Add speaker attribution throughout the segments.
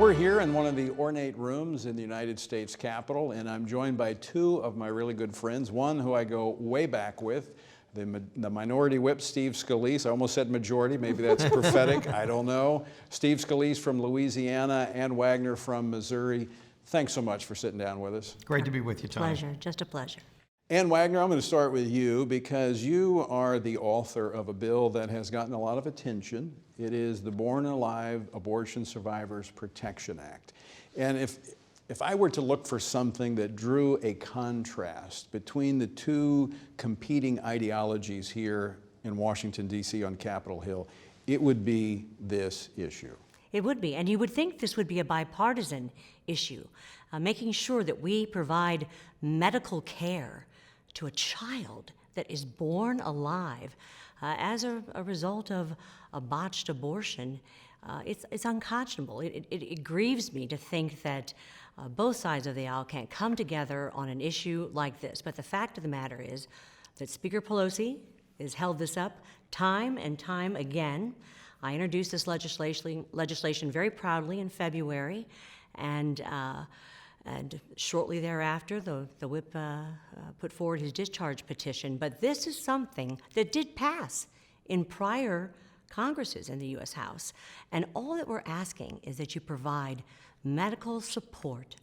Speaker 1: We're here in one of the ornate rooms in the United States Capitol, and I'm joined by two of my really good friends. One who I go way back with, the Minority Whip, Steve Scalise. I almost said majority, maybe that's prophetic, I don't know. Steve Scalise from Louisiana and Wagner from Missouri. Thanks so much for sitting down with us.
Speaker 2: Great to be with you, Tom.
Speaker 3: Pleasure, just a pleasure.
Speaker 1: And Wagner, I'm going to start with you because you are the author of a bill that has gotten a lot of attention. It is the Born Alive Abortion Survivors Protection Act. And if I were to look for something that drew a contrast between the two competing ideologies here in Washington, D.C. on Capitol Hill, it would be this issue.
Speaker 3: It would be, and you would think this would be a bipartisan issue, making sure that we provide medical care to a child that is born alive as a result of a botched abortion. It's unconscionable. It grieves me to think that both sides of the aisle can't come together on an issue like this. But the fact of the matter is that Speaker Pelosi has held this up time and time again. I introduced this legislation very proudly in February, and shortly thereafter, the whip put forward his discharge petition. But this is something that did pass in prior Congresses in the U.S. House. And all that we're asking is that you provide medical support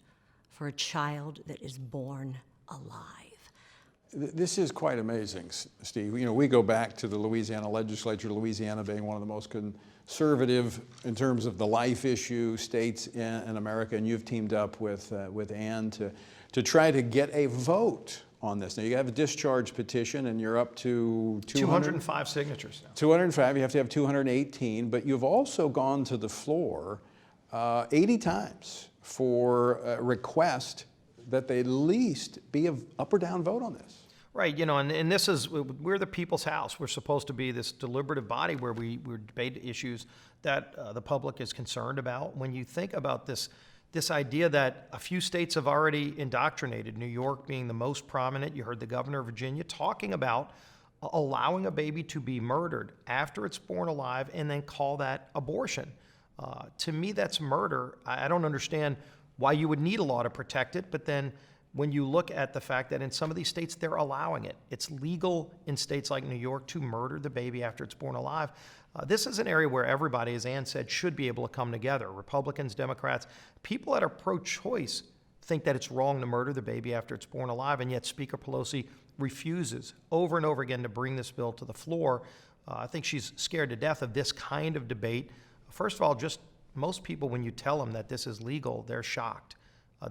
Speaker 3: for a child that is born alive.
Speaker 1: This is quite amazing, Steve. You know, we go back to the Louisiana legislature, Louisiana being one of the most conservative in terms of the life issue states in America, and you've teamed up with Ann to try to get a vote on this. Now, you have a discharge petition, and you're up to
Speaker 2: 205 signatures now.
Speaker 1: 205, you have to have 218, but you've also gone to the floor 80 times for a request that they at least be an up or down vote on this.
Speaker 2: Right, you know, and this is, we're the people's house. We're supposed to be this deliberative body where we debate issues that the public is concerned about. When you think about this idea that a few states have already indoctrinated, New York being the most prominent, you heard the governor of Virginia talking about allowing a baby to be murdered after it's born alive and then call that abortion. To me, that's murder. I don't understand why you would need a law to protect it, but then when you look at the fact that in some of these states, they're allowing it. It's legal in states like New York to murder the baby after it's born alive. This is an area where everybody, as Ann said, should be able to come together. Republicans, Democrats, people that are pro-choice think that it's wrong to murder the baby after it's born alive, and yet Speaker Pelosi refuses over and over again to bring this bill to the floor. I think she's scared to death of this kind of debate. First of all, just most people, when you tell them that this is legal, they're shocked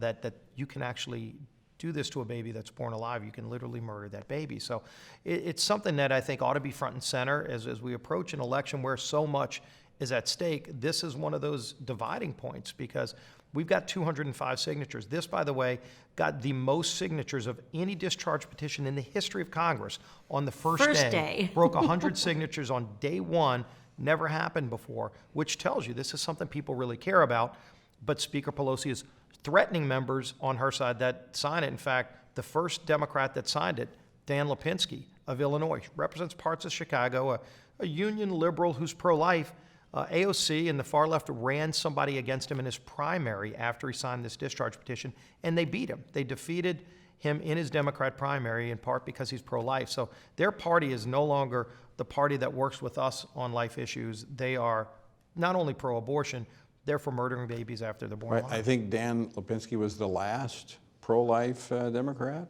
Speaker 2: that you can actually do this to a baby that's born alive. You can literally murder that baby. So it's something that I think ought to be front and center as we approach an election where so much is at stake. This is one of those dividing points because we've got 205 signatures. This, by the way, got the most signatures of any discharge petition in the history of Congress on the first day. Broke 100 signatures on day one. Never happened before, which tells you this is something people really care about. But Speaker Pelosi is threatening members on her side that sign it. In fact, the first Democrat that signed it, Dan Lipinski of Illinois, represents parts of Chicago, a union liberal who's pro-life. AOC and the far left ran somebody against him in his primary after he signed this discharge petition, and they beat him. They defeated him in his Democrat primary in part because he's pro-life. So their party is no longer the party that works with us on life issues. They are not only pro-abortion, they're for murdering babies after they're born alive.
Speaker 1: I think Dan Lipinski was the last pro-life Democrat,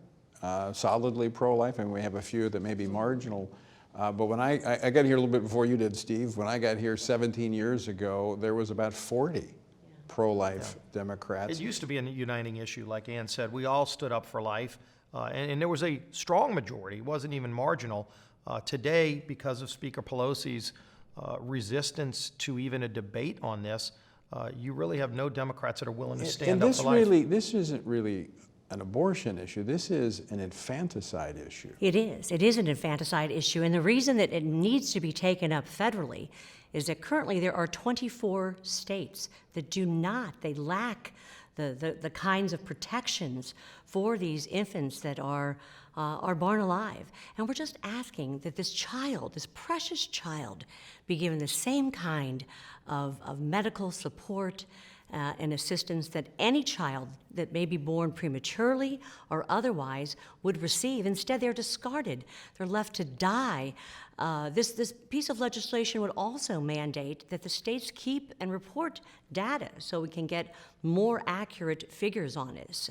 Speaker 1: solidly pro-life, and we have a few that may be marginal. But when I got here a little bit before you did, Steve, when I got here 17 years ago, there was about 40 pro-life Democrats.
Speaker 2: It used to be a uniting issue, like Ann said. We all stood up for life, and there was a strong majority. It wasn't even marginal. Today, because of Speaker Pelosi's resistance to even a debate on this, you really have no Democrats that are willing to stand up for life.
Speaker 1: This isn't really an abortion issue. This is an infanticide issue.
Speaker 3: It is. It is an infanticide issue, and the reason that it needs to be taken up federally is that currently there are 24 states that do not, they lack the kinds of protections for these infants that are born alive. And we're just asking that this child, this precious child, be given the same kind of medical support and assistance that any child that may be born prematurely or otherwise would receive. Instead, they're discarded. They're left to die. This piece of legislation would also mandate that the states keep and report data so we can get more accurate figures on this.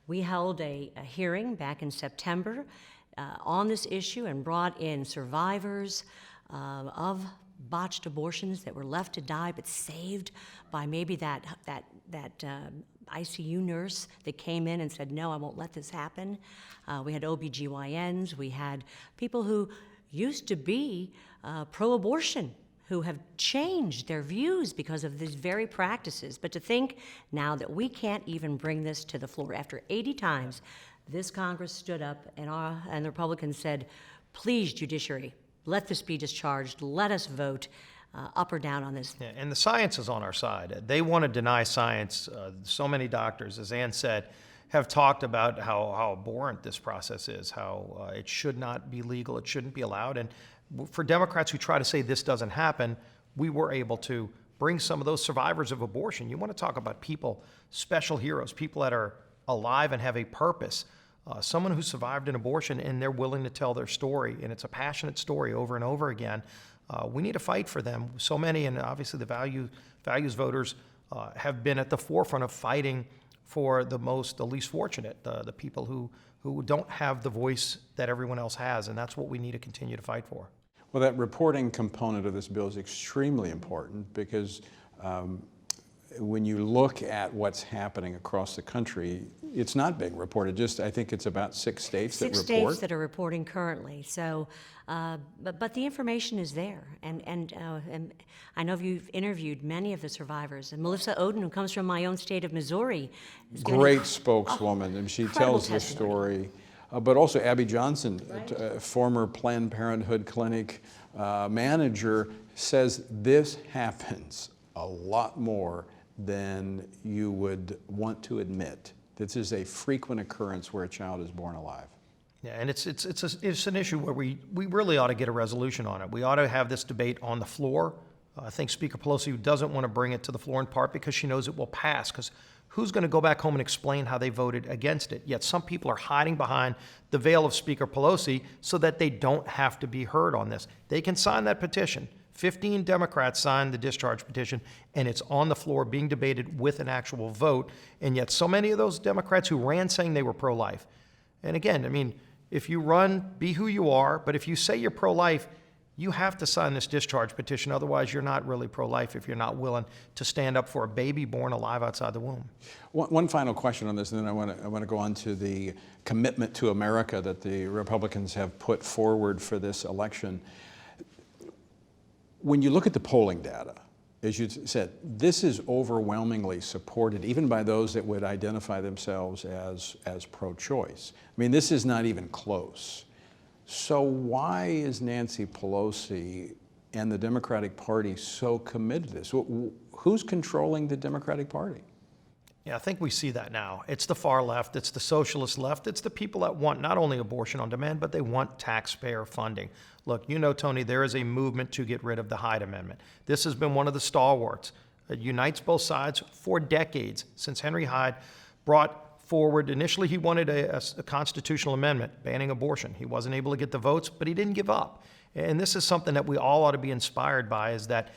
Speaker 3: We held a hearing back in September on this issue and brought in survivors of botched abortions that were left to die but saved by maybe that ICU nurse that came in and said, no, I won't let this happen. We had OBGYNs, we had people who used to be pro-abortion who have changed their views because of these very practices. But to think now that we can't even bring this to the floor, after 80 times, this Congress stood up and the Republicans said, please, judiciary, let this be discharged. Let us vote up or down on this.
Speaker 2: Yeah, and the science is on our side. They want to deny science. So many doctors, as Ann said, have talked about how abhorrent this process is, how it should not be legal, it shouldn't be allowed. And for Democrats who try to say this doesn't happen, we were able to bring some of those survivors of abortion. You want to talk about people, special heroes, people that are alive and have a purpose. Someone who survived an abortion and they're willing to tell their story, and it's a passionate story over and over again. We need to fight for them. So many, and obviously the values voters have been at the forefront of fighting for the least fortunate, the people who don't have the voice that everyone else has, and that's what we need to continue to fight for.
Speaker 1: Well, that reporting component of this bill is extremely important because when you look at what's happening across the country, it's not being reported. I think it's about 6 states that report.
Speaker 3: 6 states that are reporting currently. So, but the information is there, and I know you've interviewed many of the survivors. And Melissa Oden, who comes from my own state of Missouri, is
Speaker 1: great spokeswoman, and she tells the story. But also Abby Johnson,
Speaker 3: right.
Speaker 1: Former Planned Parenthood clinic manager, says this happens a lot more than you would want to admit. This is a frequent occurrence where a child is born alive.
Speaker 2: Yeah, and it's an issue where we really ought to get a resolution on it. We ought to have this debate on the floor. I think Speaker Pelosi doesn't want to bring it to the floor in part because she knows it will pass, because who's going to go back home and explain how they voted against it? Yet some people are hiding behind the veil of Speaker Pelosi so that they don't have to be heard on this. They can sign that petition. 15 Democrats signed the discharge petition, and it's on the floor being debated with an actual vote. And yet so many of those Democrats who ran saying they were pro-life. And again, I mean, if you run, be who you are, but if you say you're pro-life, you have to sign this discharge petition. Otherwise, you're not really pro-life if you're not willing to stand up for a baby born alive outside the womb.
Speaker 1: One final question on this, and then I want to go on to the commitment to America that the Republicans have put forward for this election. When you look at the polling data, as you said, this is overwhelmingly supported, even by those that would identify themselves as pro-choice. I mean, this is not even close. So why is Nancy Pelosi and the Democratic Party so committed to this? Who's controlling the Democratic Party?
Speaker 2: Yeah, I think we see that now. It's the far left, it's the socialist left, it's the people that want not only abortion on demand, but they want taxpayer funding. Look, you know, Tony, there is a movement to get rid of the Hyde Amendment. This has been one of the stalwarts. It unites both sides for decades, since Henry Hyde brought forward, initially he wanted a constitutional amendment banning abortion. He wasn't able to get the votes, but he didn't give up. And this is something that we all ought to be inspired by, is that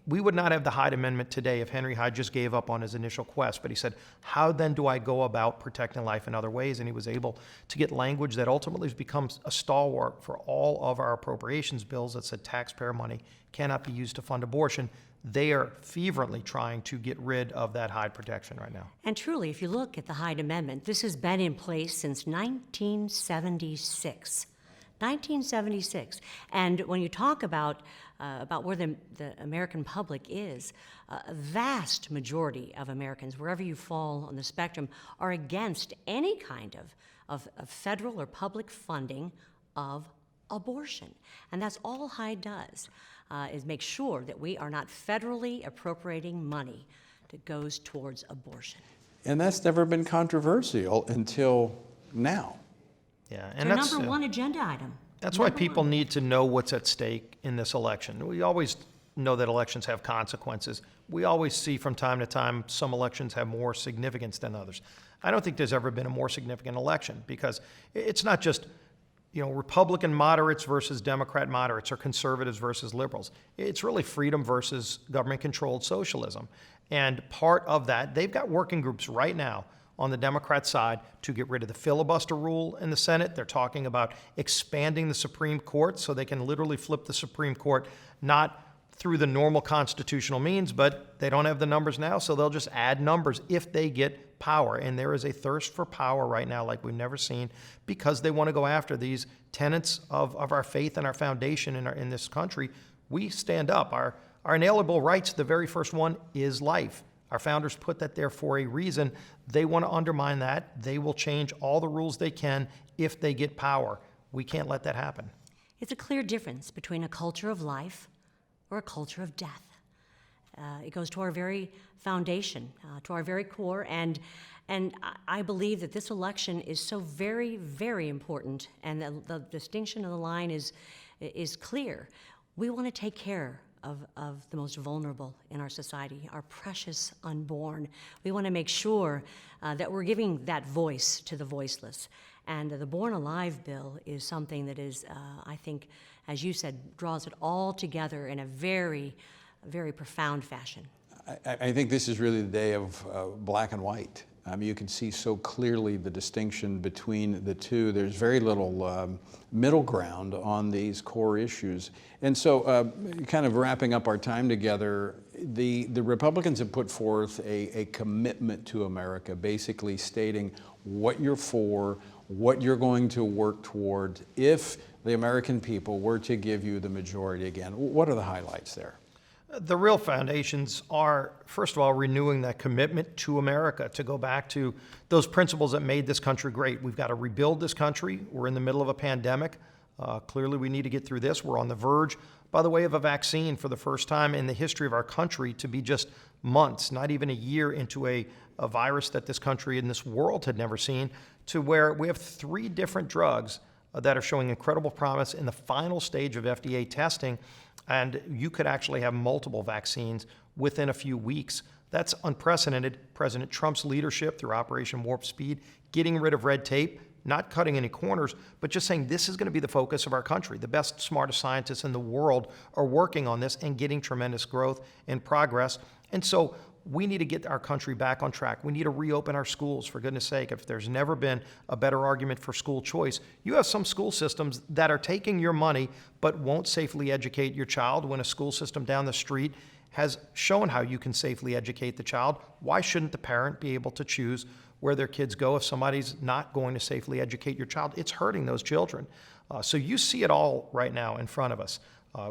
Speaker 2: we would not have the Hyde Amendment today if Henry Hyde just gave up on his initial quest. But he said, how then do I go about protecting life in other ways? And he was able to get language that ultimately becomes a stalwart for all of our appropriations bills that said taxpayer money cannot be used to fund abortion. They are fervently trying to get rid of that Hyde protection right now.
Speaker 3: And truly, if you look at the Hyde Amendment, this has been in place since 1976. 1976. And when you talk about where the American public is, a vast majority of Americans, wherever you fall on the spectrum, are against any kind of federal or public funding of abortion. And that's all Hyde does, is make sure that we are not federally appropriating money that goes towards abortion.
Speaker 1: And that's never been controversial until now.
Speaker 2: Yeah,
Speaker 3: and that's number one agenda item.
Speaker 2: That's why people need to know what's at stake in this election. We always know that elections have consequences. We always see from time to time some elections have more significance than others. I don't think there's ever been a more significant election, because it's not just Republican moderates versus Democrat moderates, or conservatives versus liberals. It's really freedom versus government-controlled socialism. And part of that, they've got working groups right now on the Democrat side to get rid of the filibuster rule in the Senate. They're talking about expanding the Supreme Court so they can literally flip the Supreme Court, not through the normal constitutional means, but they don't have the numbers now, so they'll just add numbers if they get power. And there is a thirst for power right now like we've never seen, because they want to go after these tenets of our faith and our foundation in this country. We stand up. Our inalienable rights, the very first one is life. Our founders put that there for a reason. They want to undermine that. They will change all the rules they can if they get power. We can't let that happen.
Speaker 3: It's a clear difference between a culture of life or a culture of death. It goes to our very foundation, to our very core, and I believe that this election is so very, very important, and the distinction of the line is clear. We want to take care of the most vulnerable in our society, our precious unborn. We want to make sure that we're giving that voice to the voiceless. And the Born Alive bill is something that is, I think, as you said, draws it all together in a very, very profound fashion.
Speaker 1: I think this is really the day of black and white. You can see so clearly the distinction between the two. There's very little middle ground on these core issues. And so, kind of wrapping up our time together, the Republicans have put forth a commitment to America, basically stating what you're for, what you're going to work toward if the American people were to give you the majority again. What are the highlights there?
Speaker 2: The real foundations are, first of all, renewing that commitment to America, to go back to those principles that made this country great. We've got to rebuild this country. We're in the middle of a pandemic. Clearly, we need to get through this. We're on the verge, by the way, of a vaccine for the first time in the history of our country, to be just months, not even a year into a virus that this country and this world had never seen, to where we have 3 different drugs that are showing incredible promise in the final stage of FDA testing. And you could actually have multiple vaccines within a few weeks. That's unprecedented. President Trump's leadership through Operation Warp Speed, getting rid of red tape, not cutting any corners, but just saying this is going to be the focus of our country. The best, smartest scientists in the world are working on this and getting tremendous growth and progress. And so we need to get our country back on track. We need to reopen our schools, for goodness sake. If there's never been a better argument for school choice, you have some school systems that are taking your money but won't safely educate your child, when a school system down the street has shown how you can safely educate the child. Why shouldn't the parent be able to choose where their kids go if somebody's not going to safely educate your child? It's hurting those children. So you see it all right now in front of us.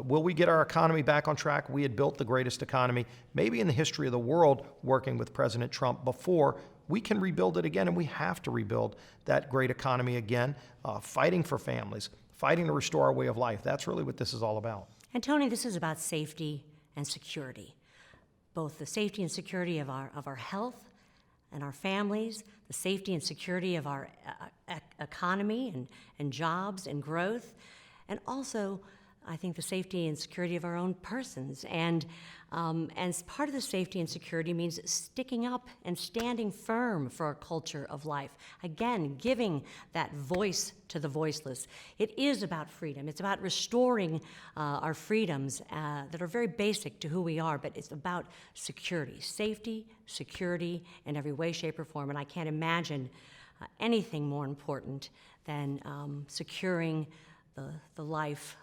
Speaker 2: Will we get our economy back on track? We had built the greatest economy, maybe in the history of the world, working with President Trump before. We can rebuild it again, and we have to rebuild that great economy again, fighting for families, fighting to restore our way of life. That's really what this is all about.
Speaker 3: And Tony, this is about safety and security, both the safety and security of our health and our families, the safety and security of our economy and jobs and growth, and also I think the safety and security of our own persons. And part of the safety and security means sticking up and standing firm for our culture of life. Again, giving that voice to the voiceless. It is about freedom. It's about restoring our freedoms that are very basic to who we are, but it's about security, safety, security in every way, shape, or form. And I can't imagine anything more important than securing the life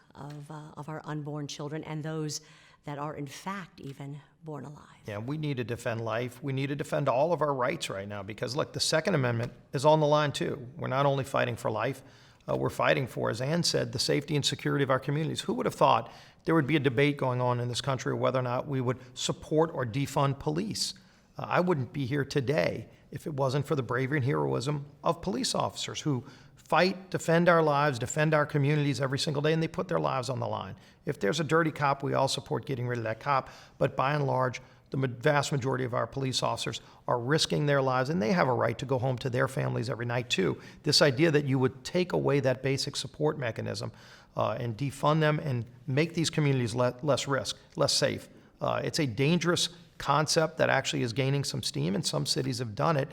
Speaker 3: of our unborn children and those that are in fact even born alive.
Speaker 2: Yeah, we need to defend life. We need to defend all of our rights right now, because look, the Second Amendment is on the line too. We're not only fighting for life, we're fighting for, as Ann said, the safety and security of our communities. Who would have thought there would be a debate going on in this country whether or not we would support or defund police? I wouldn't be here today if it wasn't for the bravery and heroism of police officers who fight, defend our lives, defend our communities every single day, and they put their lives on the line. If there's a dirty cop, we all support getting rid of that cop, but by and large, the vast majority of our police officers are risking their lives, and they have a right to go home to their families every night too. This idea that you would take away that basic support mechanism and defund them and make these communities less risk, less safe. It's a dangerous concept that actually is gaining some steam, and some cities have done it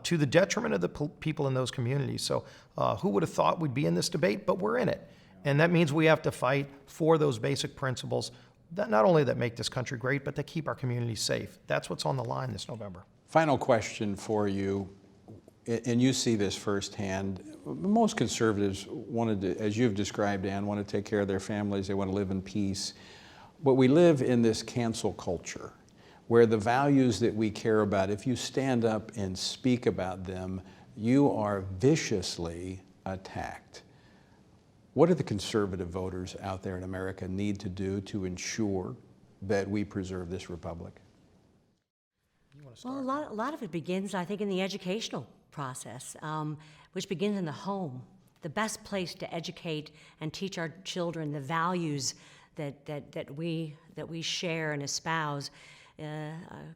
Speaker 2: to the detriment of the people in those communities. So who would have thought we'd be in this debate? But we're in it. And that means we have to fight for those basic principles that not only that make this country great, but that keep our communities safe. That's what's on the line this November.
Speaker 1: Final question for you, and you see this firsthand. Most conservatives wanted to, as you've described, Ann, want to take care of their families. They want to live in peace. But we live in this cancel culture where the values that we care about, if you stand up and speak about them, you are viciously attacked. What do the conservative voters out there in America need to do to ensure that we preserve this republic?
Speaker 3: Well, a lot of it begins, I think, in the educational process, which begins in the home. The best place to educate and teach our children the values that we share and espouse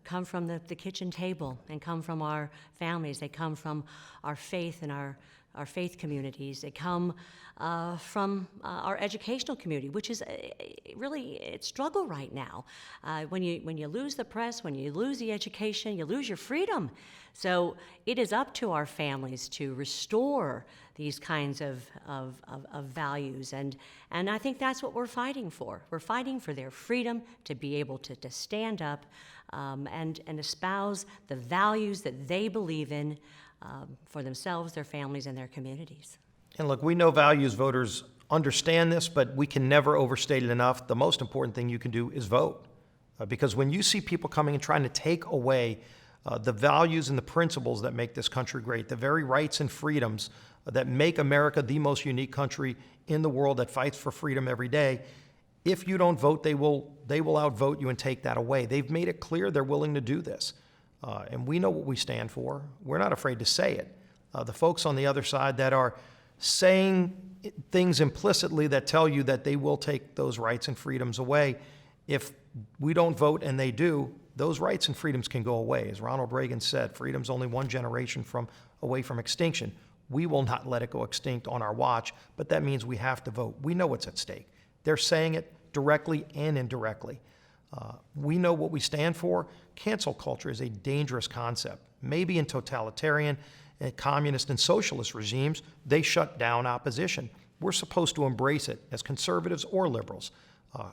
Speaker 3: come from the kitchen table and come from our families. They come from our faith and our faith communities. They come from our educational community, which is really a struggle right now. When you lose the press, when you lose the education, you lose your freedom. So it is up to our families to restore these kinds of values, and I think that's what we're fighting for. We're fighting for their freedom to be able to stand up and espouse the values that they believe in for themselves, their families, and their communities.
Speaker 2: And look, we know values voters understand this, but we can never overstate it enough. The most important thing you can do is vote. Because when you see people coming and trying to take away the values and the principles that make this country great, the very rights and freedoms that make America the most unique country in the world that fights for freedom every day, if you don't vote, they will outvote you and take that away. They've made it clear they're willing to do this. And we know what we stand for. We're not afraid to say it. The folks on the other side that are saying things implicitly that tell you that they will take those rights and freedoms away, if we don't vote and they do, those rights and freedoms can go away. As Ronald Reagan said, freedom's only one generation away from extinction. We will not let it go extinct on our watch, but that means we have to vote. We know what's at stake. They're saying it directly and indirectly. We know what we stand for. Cancel culture is a dangerous concept. Maybe in totalitarian, communist, and socialist regimes, they shut down opposition. We're supposed to embrace it as conservatives or liberals.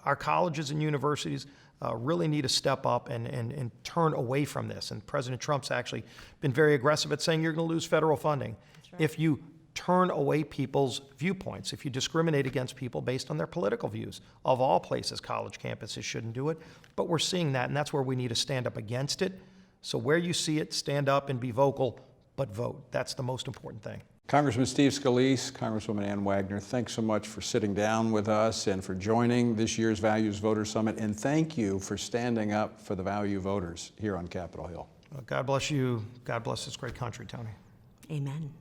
Speaker 2: Our colleges and universities really need to step up and turn away from this. And President Trump's actually been very aggressive at saying you're going to lose federal funding. Right. If you turn away people's viewpoints, if you discriminate against people based on their political views. Of all places, college campuses shouldn't do it, but we're seeing that, and that's where we need to stand up against it. So where you see it, stand up and be vocal, but vote. That's the most important thing.
Speaker 1: Congressman Steve Scalise, Congresswoman Ann Wagner, thanks so much for sitting down with us and for joining this year's Values Voter Summit, and thank you for standing up for the value voters here on Capitol Hill.
Speaker 2: God bless you. God bless this great country, Tony.
Speaker 3: Amen.